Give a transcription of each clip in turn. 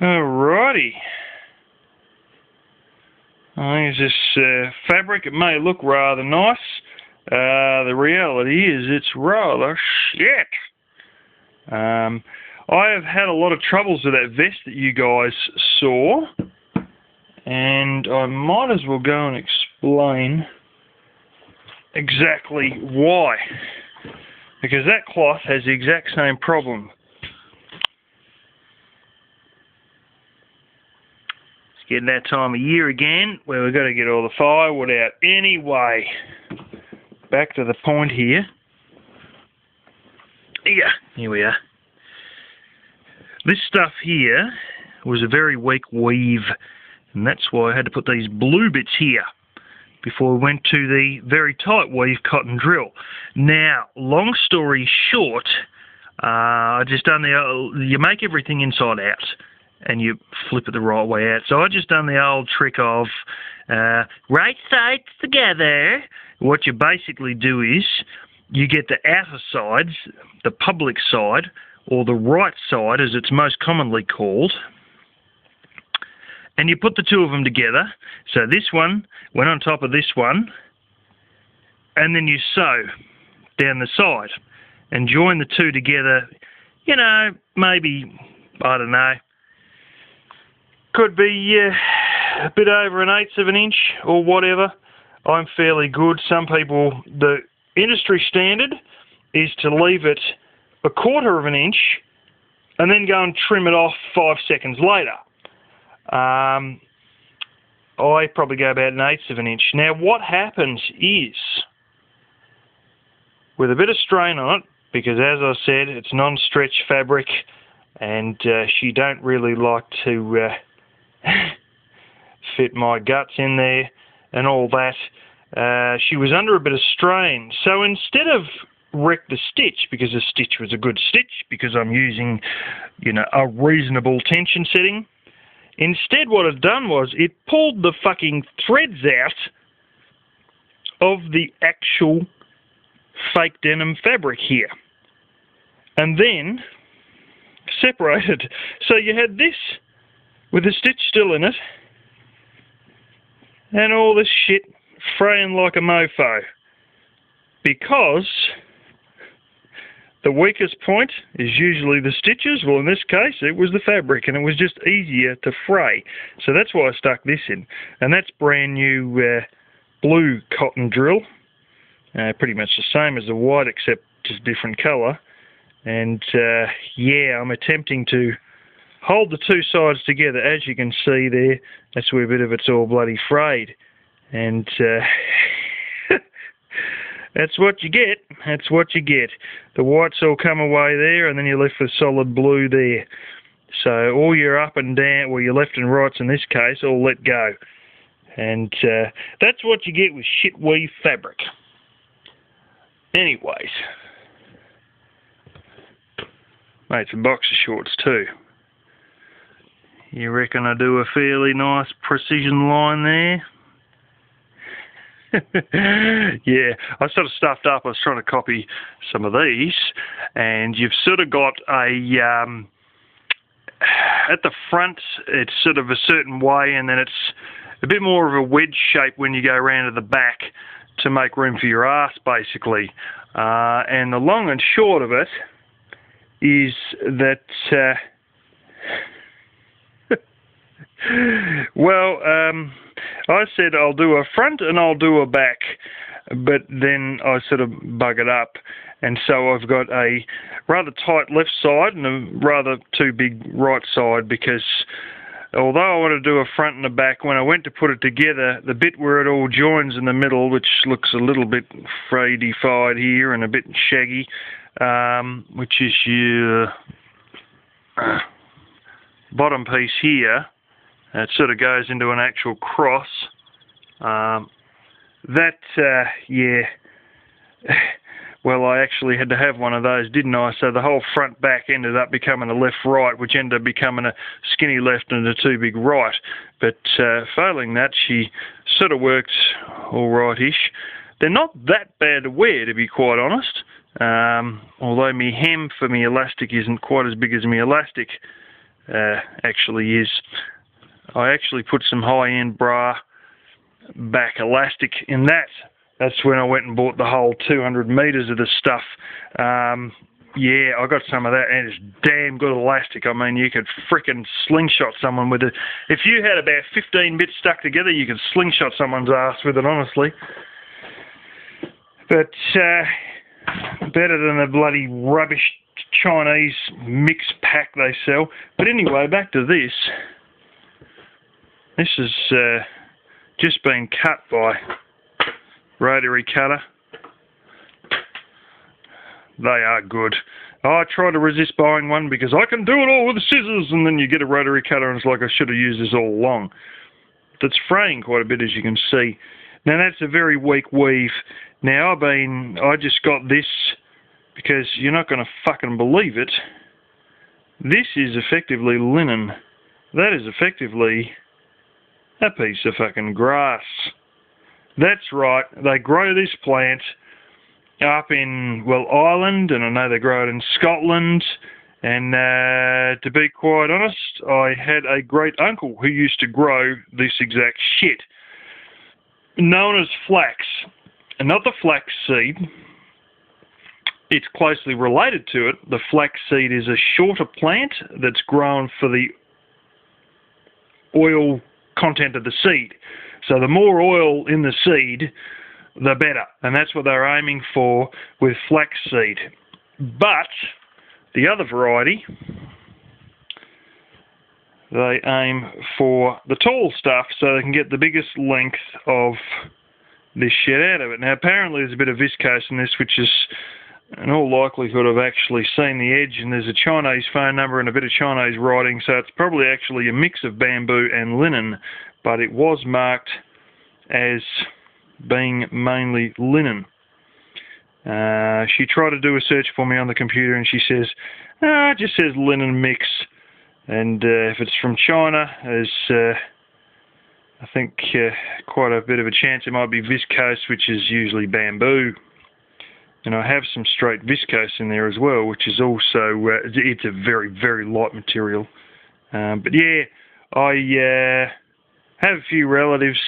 Alrighty. I think this fabric, it may look rather nice. The reality is it's rather shit. I have had a lot of troubles with that vest that you guys saw, and I might as well go and explain exactly why. Because that cloth has the exact same problem. It's getting that time of year again where we've got to get all the firewood out. Anyway, back to the point here. Yeah, here we are. This stuff here was a very weak weave, and that's why I had to put these blue bits here before we went to the very tight weave cotton drill. Now, long story short, I just done you make everything inside out and you flip it the right way out. So I just done the old trick of right sides together. What you basically do is you get the outer sides, the public side, or the right side as it's most commonly called, and you put the two of them together. So this one went on top of this one, and then you sew down the side and join the two together, you know, maybe, I don't know, could be a bit over 1/8 of an inch or whatever. I'm fairly good. Some people, the industry standard is to leave it 1/4 of an inch and then go and trim it off 5 seconds later. I probably go about 1/8 of an inch. Now what happens is, with a bit of strain on it, because as I said, it's non-stretch fabric, and she don't really like to fit my guts in there and all that, she was under a bit of strain. So instead of wreck the stitch, because the stitch was a good stitch, because I'm using, you know, a reasonable tension setting, instead what it done was it pulled the fucking threads out of the actual fake denim fabric here, and then separated. So you had this with the stitch still in it, and all this shit fraying like a mofo, because the weakest point is usually the stitches. Well, in this case, it was the fabric, and it was just easier to fray. So that's why I stuck this in. And that's brand new blue cotton drill. Pretty much the same as the white, except just different colour. And yeah, I'm attempting to hold the two sides together. As you can see there, that's where a bit of it's all bloody frayed. And that's what you get. That's what you get. The whites all come away there, and then you're left with solid blue there. So all your up and down, well, your left and rights in this case, all let go. And that's what you get with shit weave fabric. Anyways, made some boxer shorts too. You reckon I do a fairly nice precision line there? Yeah, I sort of stuffed up. I was trying to copy some of these, and you've sort of got a at the front it's sort of a certain way, and then it's a bit more of a wedge shape when you go around to the back to make room for your arse, basically. And the long and short of it is that well, I said I'll do a front and I'll do a back, but then I sort of bug it up, and so I've got a rather tight left side and a rather too big right side, because although I want to do a front and a back, when I went to put it together, the bit where it all joins in the middle, which looks a little bit frayed-fied here and a bit shaggy, which is your bottom piece here, it sort of goes into an actual cross. Yeah, well, I actually had to have one of those, didn't I? So the whole front back ended up becoming a left-right, which ended up becoming a skinny left and a too big right. But failing that, she sort of worked all right-ish. They're not that bad to wear, to be quite honest. Although me hem for me elastic isn't quite as big as me elastic. actually is. I actually put some high-end bra back elastic in that. That's when I went and bought the whole 200 metres of the stuff. Yeah, I got some of that, and it's damn good elastic. I mean, you could frickin' slingshot someone with it. If you had about 15 bits stuck together, you could slingshot someone's ass with it, honestly. But better than the bloody rubbish Chinese mix pack they sell. But anyway, back to this. This has just been cut by rotary cutter. They are good. I try to resist buying one because I can do it all with the scissors, and then you get a rotary cutter and it's like I should have used this all along. That's fraying quite a bit, as you can see. Now that's a very weak weave. Now I just got this because you're not going to fucking believe it. This is effectively linen. That is effectively a piece of fucking grass. That's right, they grow this plant up in, well, Ireland, and I know they grow it in Scotland, and to be quite honest, I had a great uncle who used to grow this exact shit, known as flax, and not the flax seed. It's closely related to it. The flax seed is a shorter plant that's grown for the oil content of the seed. So the more oil in the seed, the better. And that's what they're aiming for with flaxseed. But the other variety, they aim for the tall stuff so they can get the biggest length of this shit out of it. Now apparently there's a bit of viscose in this, which is in all likelihood I've actually seen the edge, and there's a Chinese phone number and a bit of Chinese writing, so it's probably actually a mix of bamboo and linen, but it was marked as being mainly linen. She tried to do a search for me on the computer and she says, it just says linen mix, and if it's from China, there's I think quite a bit of a chance it might be viscose, which is usually bamboo. And I have some straight viscose in there as well, which is also, it's a very, very light material. But yeah, I have a few relatives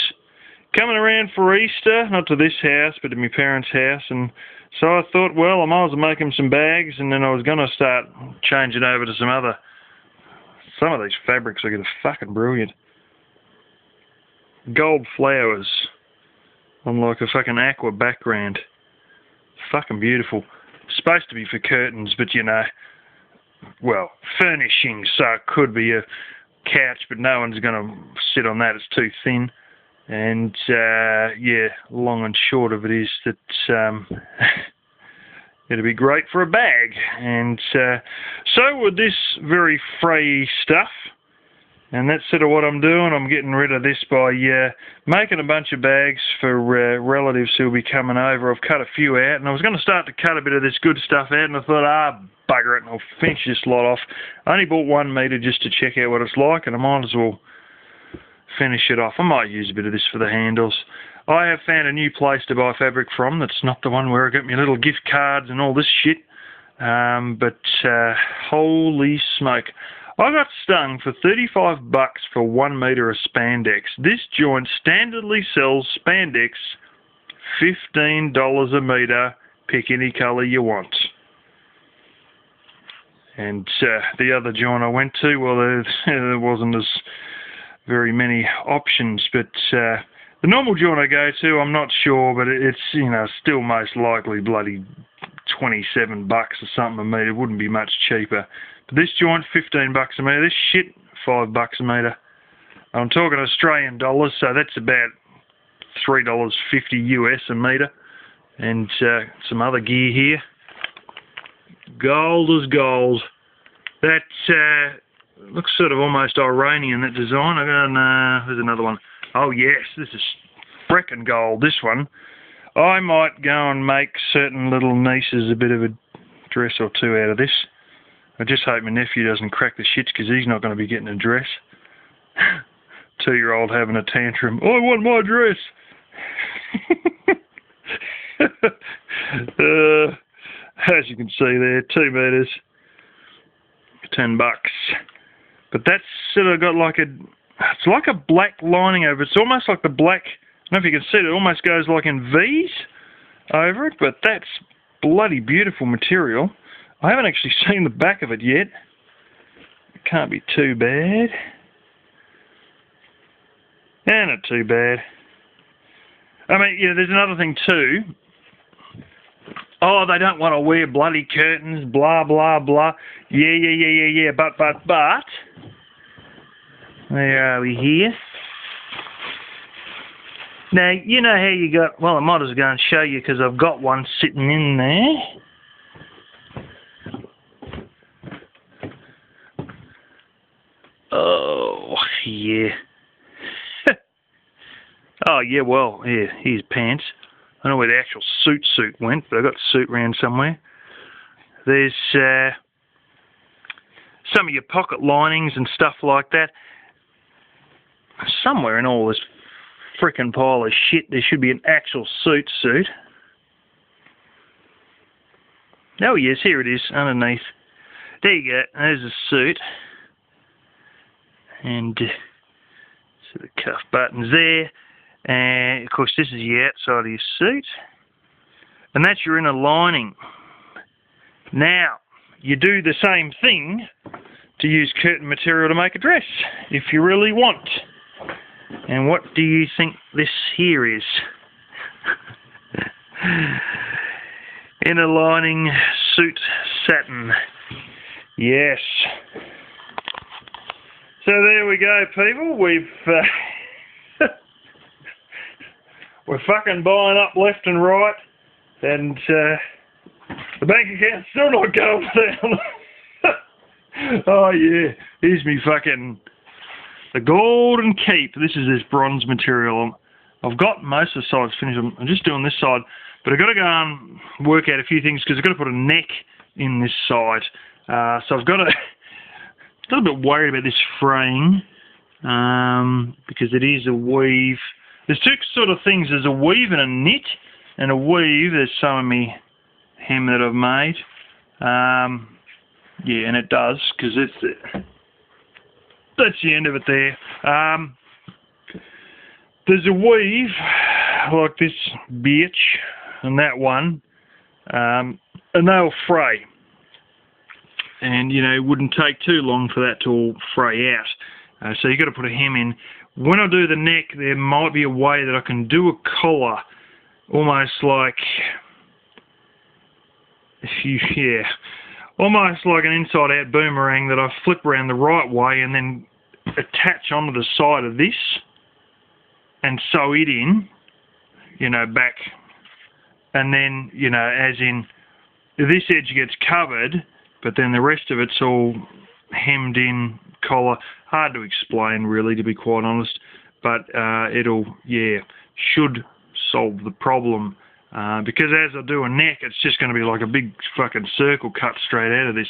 coming around for Easter, not to this house, but to my parents' house, and so I thought, well, I might as well make them some bags, and then I was going to start changing over to some of these fabrics are fucking brilliant. Gold flowers on like a fucking aqua background. Fucking beautiful. It's supposed to be for curtains, but you know, well, furnishing, so it could be a couch, but no one's going to sit on that, it's too thin. And yeah, long and short of it is that it'd be great for a bag. And so with this very frayy stuff, and that's sort of what I'm doing. I'm getting rid of this by making a bunch of bags for relatives who'll be coming over. I've cut a few out, and I was going to start to cut a bit of this good stuff out, and I thought, bugger it, and I'll finish this lot off. I only bought 1 metre just to check out what it's like, and I might as well finish it off. I might use a bit of this for the handles. I have found a new place to buy fabric from that's not the one where I get my little gift cards and all this shit. But holy smoke. I got stung for $35 for 1 metre of spandex. This joint standardly sells spandex $15 a metre, pick any colour you want. And the other joint I went to, well, there wasn't as very many options, but the normal joint I go to, I'm not sure, but it's, you know, still most likely bloody $27 or something a metre. It wouldn't be much cheaper. But this joint, $15 a metre. This shit, $5 a metre. I'm talking Australian dollars, so that's about $3.50 US a metre. And some other gear here. Gold is gold. That looks sort of almost Iranian, that design. I got there's another one. Oh yes, this is frickin' gold, this one. I might go and make certain little nieces a bit of a dress or two out of this. I just hope my nephew doesn't crack the shits, because he's not going to be getting a dress. 2-year-old having a tantrum. I want my dress. As you can see there, 2 metres, $10. But that's sort of got like it's like a black lining over it. It's almost like the black, I don't know if you can see it, it almost goes like in V's over it, but that's bloody beautiful material. I haven't actually seen the back of it yet. It can't be too bad. Yeah, not too bad. I mean, yeah, there's another thing too. Oh, they don't want to wear bloody curtains, blah, blah, blah. Yeah, but. Where are we here? Now, you know how you got, well, I might as well go and show you because I've got one sitting in there. Oh, yeah. Oh, yeah, well, yeah, here's pants. I don't know where the actual suit went, but I got the suit around somewhere. There's some of your pocket linings and stuff like that. Somewhere in all this frickin' pile of shit, there should be an actual suit. Oh, yes, here it is, underneath. There you go, there's a suit. And so the cuff buttons there. And, of course, this is the outside of your suit. And that's your inner lining. Now, you do the same thing to use curtain material to make a dress, if you really want. And what do you think this here is? Inner lining suit satin. Yes. So there we go, people. We're fucking buying up left and right, and the bank account's still not going down. Oh yeah, here's me fucking the golden keep. This is this bronze material. I've got most of the sides finished. I'm just doing this side, but I've got to go and work out a few things because I've got to put a neck in this side. So I've got to. A little bit worried about this fraying because it is a weave. There's two sort of things. There's a weave and a knit. And a weave, there's some of me hem that I've made. Yeah, and it does because that's the end of it there. There's a weave like this bitch and that one, and they'll fray. And, you know, it wouldn't take too long for that to all fray out. So you've got to put a hem in. When I do the neck, there might be a way that I can do a collar, almost like, almost like an inside-out boomerang that I flip around the right way and then attach onto the side of this and sew it in, you know, back. And then, you know, as in, this edge gets covered, but then the rest of it's all hemmed in collar. Hard to explain, really, to be quite honest. But it'll, should solve the problem. Because as I do a neck, it's just going to be like a big fucking circle cut straight out of this.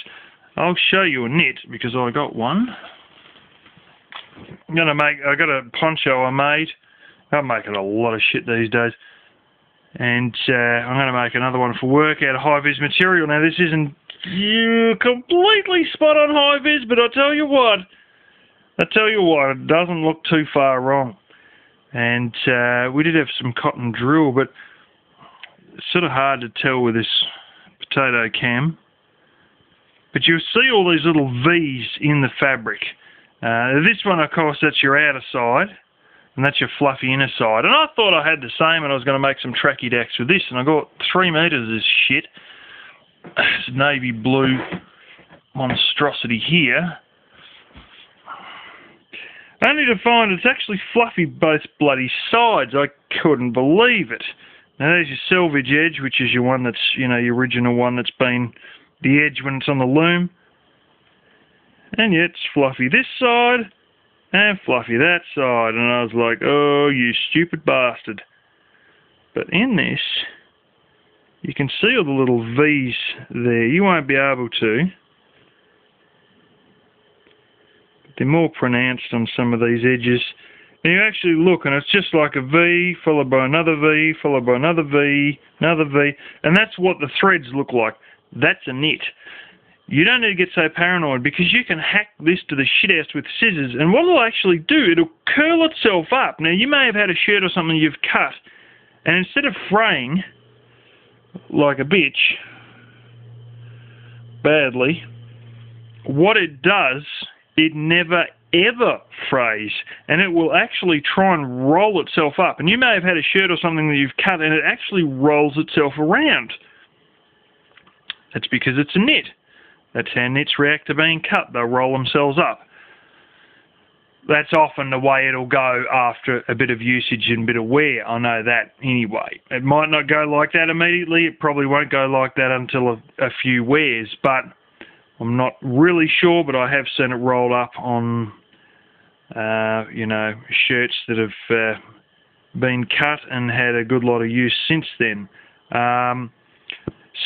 I'll show you a knit because I got one. I got a poncho I made. I'm making a lot of shit these days. And I'm going to make another one for work out of high-vis material. Now, this isn't completely spot on high-vis, but I tell you what, it doesn't look too far wrong. And we did have some cotton drill, but it's sort of hard to tell with this potato cam. But you'll see all these little V's in the fabric. This one, of course, that's your outer side. And that's your fluffy inner side. And I thought I had the same and I was going to make some tracky dacks with this. And I got 3 meters of this shit. It's navy blue monstrosity here. Only to find it's actually fluffy both bloody sides. I couldn't believe it. Now there's your selvage edge, which is your one that's, you know, your original one that's been the edge when it's on the loom. And yet it's fluffy this side. And fluffy that side, and I was like, oh, you stupid bastard. But in this, you can see all the little V's there. You won't be able to. But they're more pronounced on some of these edges. And you actually look, and it's just like a V, followed by another V, followed by another V, another V. And that's what the threads look like. That's a knit. you don't need to get so paranoid, because you can hack this to the shit house with scissors, and what it'll actually do, it'll curl itself up. Now, you may have had a shirt or something you've cut, and instead of fraying like a bitch badly, what it does, it never ever frays, and it will actually try and roll itself up. And you may have had a shirt or something that you've cut, and it actually rolls itself around. That's because it's a knit. That's how knits react to being cut. They'll roll themselves up. That's often the way it'll go after a bit of usage and a bit of wear. I know that anyway. It might not go like that immediately. It probably won't go like that until a few wears, but I'm not really sure, but I have seen it roll up on, you know, shirts that have been cut and had a good lot of use since then.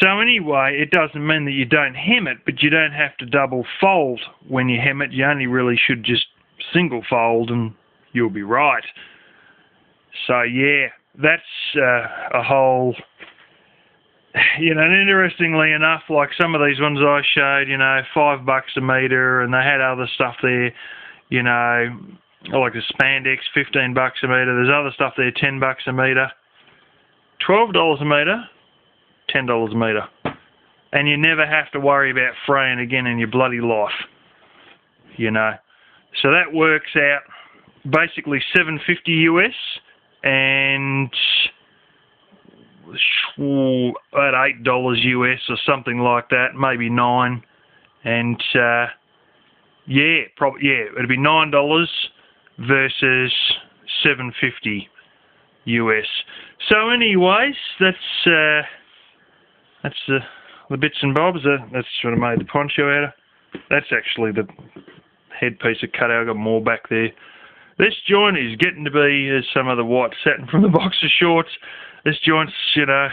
So anyway, it doesn't mean that you don't hem it, but you don't have to double fold when you hem it. You only really should just single fold and you'll be right. So yeah, that's a whole, you know, and interestingly enough, like some of these ones I showed, you know, $5 a metre, and they had other stuff there, you know, like the spandex, $15 a metre. There's other stuff there, $10 a metre, $12 a metre, $10 a metre. And you never have to worry about fraying again in your bloody life, you know. So that works out basically $7.50 US and at $8 US or something like that, maybe $9. And yeah, it'd be $9 versus $7.50 US. So anyways, that's the bits and bobs. That's what I made the poncho out of. That's actually the headpiece of cut out. I've got more back there. This joint is getting to be, as some of the white satin from the boxer shorts. This joint's, you know,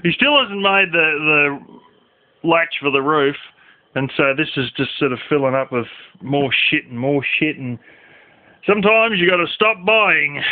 he still hasn't made the latch for the roof, and so this is just sort of filling up with more shit, and sometimes you got to stop buying.